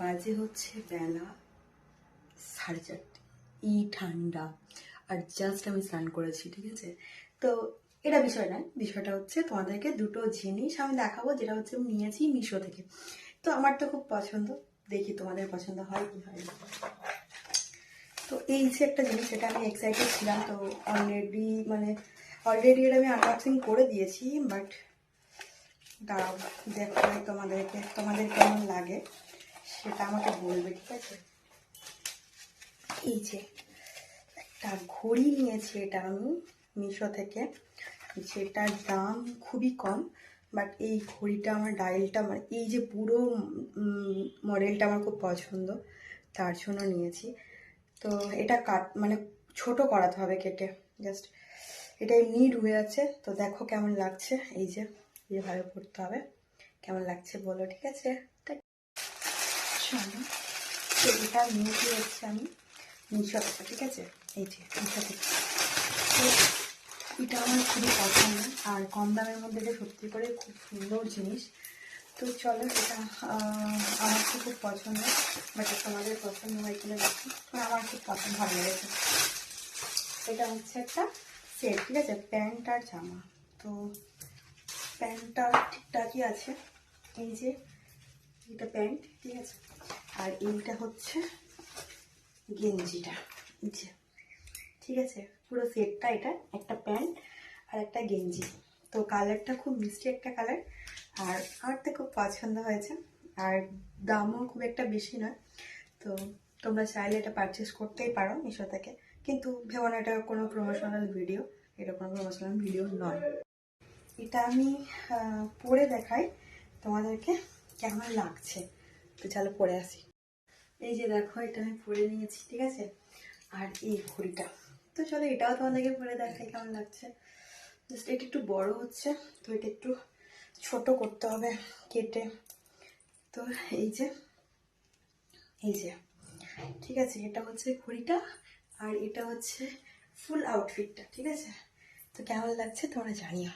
বাজে হচ্ছে বেলা 4:30। এই ঠান্ডা, আর জাস্ট আমি স্নান করেছি, ঠিক আছে। তো এটা বিষয় নয়, বিষয়টা হচ্ছে তোমাদেরকে দুটো জিনিস আমি দেখাবো, যেটা হচ্ছে আমি নিয়েছি মিশো থেকে। তো আমার তো খুব পছন্দ, দেখি তোমাদের পছন্দ হয় কি হয় না। তো এই যে একটা জিনিস, এটা আমি এক্সাইটেড ছিলাম। তো অলরেডি এটা আমি আনবক্সিং করে দিয়েছি, বাট দাঁড়াও দেখো তোমাদের কেমন লাগে সেটা আমাকে বলবে, ঠিক আছে। এই যে একটা ঘড়ি নিয়েছি, এটা আমি মিশো থেকে, যেটার দাম খুবই কম। বাট এই ঘড়িটা আমার ডায়ালটা, মানে এই যে পুরো মডেলটা আমার খুব পছন্দ, তার জন্য নিয়েছি। তো এটা মানে ছোট করাতে হবে কেটে, জাস্ট এটা এমনি ঢুকে আছে। তো দেখো কেমন লাগছে, এই যে ভাবে পড়তে হবে, কেমন লাগছে বলো, ঠিক আছে। চলো, তো এটা নিয়েছি হচ্ছে আমি মিশো থেকে, ঠিক আছে। এই যে মিশো থেকে, তো এটা আমার খুবই পছন্দ, আর কম দামের মধ্যে এটা সত্যি করে খুব সুন্দর জিনিস। তো চলো, এটা আমার তো খুব পছন্দ, বাট তোমাদের পছন্দ হয় কিনা দেখি। আমার খুব পছন্দ, ভালো লেগেছে। এটা হচ্ছে একটা সেট, ঠিক আছে, প্যান্ট আর জামা। তো প্যান্টটা ঠিকঠাকই আছে, এই যে এটা প্যান্ট, ঠিক আছে। আর এইটা হচ্ছে গেঞ্জিটা, এই যে, ঠিক আছে। পুরো সেটটা, এটা একটা প্যান্ট আর একটা গেঞ্জি। তো কালারটা খুব মিষ্টি একটা কালার, আর আমার তো খুব পছন্দ হয়েছে। আর দামও খুব একটা বেশি নয়। তো তোমরা চাইলে এটা পারচেস করতেই পারো মিশো থেকে, কিন্তু ভেবো না এটা কোনো প্রমোশনাল ভিডিও, এটা কোনো প্রমোশনাল ভিডিও নয়। এটা আমি পরে দেখাই তোমাদেরকে কেমন লাগছে। তো চলো পরে আসি। এই যে দেখো, এটা আমি পরে নিয়েছি, ঠিক আছে। আর এই ঘড়িটা, তো চলো এটাও তোমাদেরকে পরে দেখাই কেমন লাগছে। জাস্ট এটা একটু বড় হচ্ছে, তো এটা একটু ছোট করতে হবে কেটে। তো এই যে, এই যে, ঠিক আছে, এটা হচ্ছে ঘড়িটা, আর এটা হচ্ছে ফুল আউটফিটটা, ঠিক আছে। তো কেমন লাগছে তোমরা জানিও।